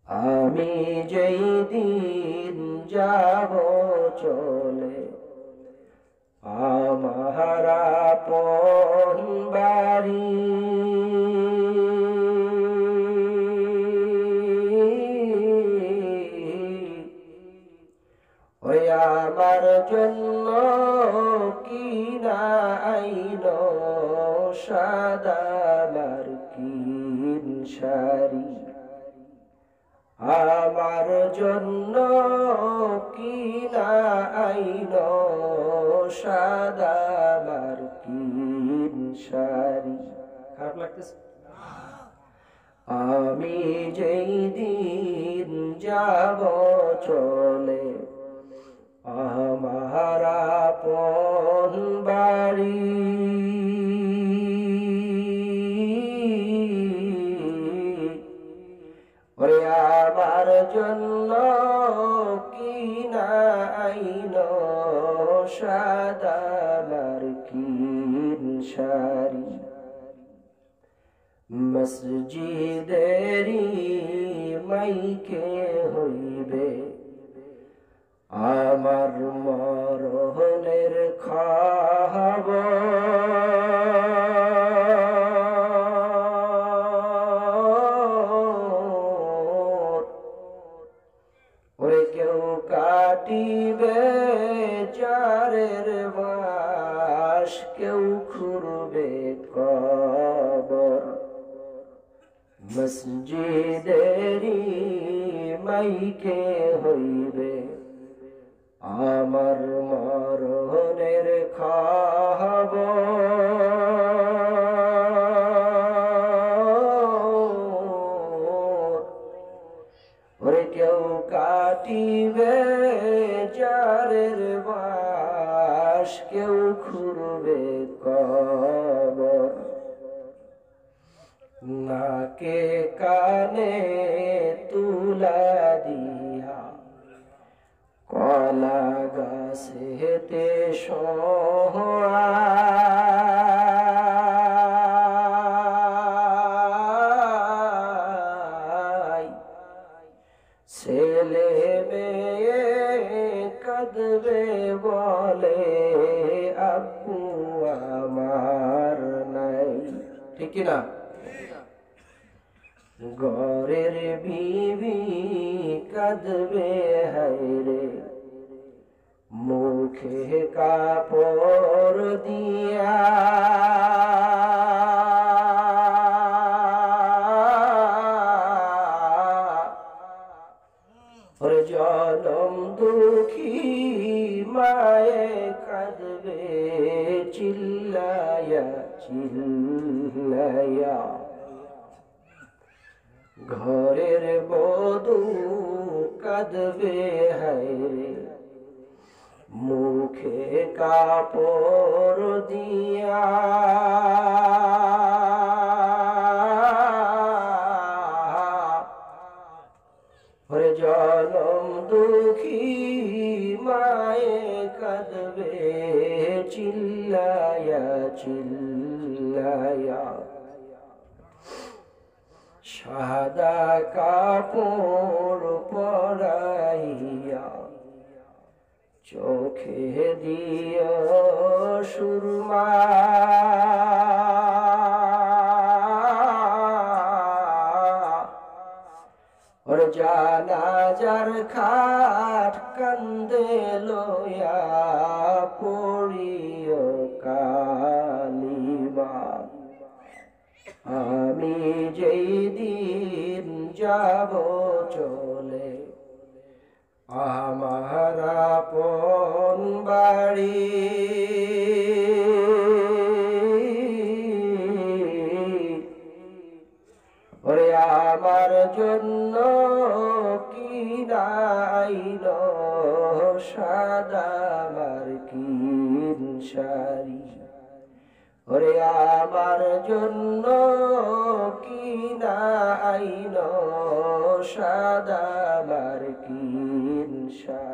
আমি যেই দিন যাব চলে আমার আপন বাড়ি, ওই আমার জন্য কিনা আইন সাদা মার্কিন শাড়ি, আমার জন্য কিনা আইন সাদা মার্কিন শাড়ি। খারাপ লাগতেছে? আমি যেই দিন যাব চলে আমার আপন বাড়ি, ওরে আমার জন্য কিনা আইন সাদা মার্কিন শাড়ি, মসজিদেরি মাইকে হইবে আমার মরণের খবর, ওরে কেউ কাটিবে চারের বাস, কেউ খুঁড়বে কবর, মসজিদেরি মাইকে হইবে আমার মরণের খবর, ওরে কেউ কাটিবে জারের বাস, কেউ খুঁড়বে কবর, নাকে কানে তুলা দিয়া কলা গাছেতে সহায়, ছেলে মেয়ে কাঁদবে বলে আব্বু আমার নাই, ঠিক কিনা? ঘরের বিবি কাঁদবে হায়রে মুখে কাপড় দিয়া, ওরে জনম দুঃখী মায়ে কাঁদবে চিল্লায়া চিল্লায়া, ঘরের বধূ কাঁদবে হায়রে মুখে কাপড় দিয়া, ওরে জনম দুঃখী মায়ে কাঁদবে চিল্লায়া চিল্লায়া, সাদা কাপড় পরাইয়া চোখে দিও সুরমা, ওর জানাজার খাট কান্দে লইয়া পড়িও কালিমা, আমি যেই দিন যাব চলে আমার আপন বাড়ি, ওরে আমার জন্য কিনা আইন সাদা মার্কিন শাড়ি, ওরে আমার জন্য কিনা আইন সাদা মার্কিন শাড়ি।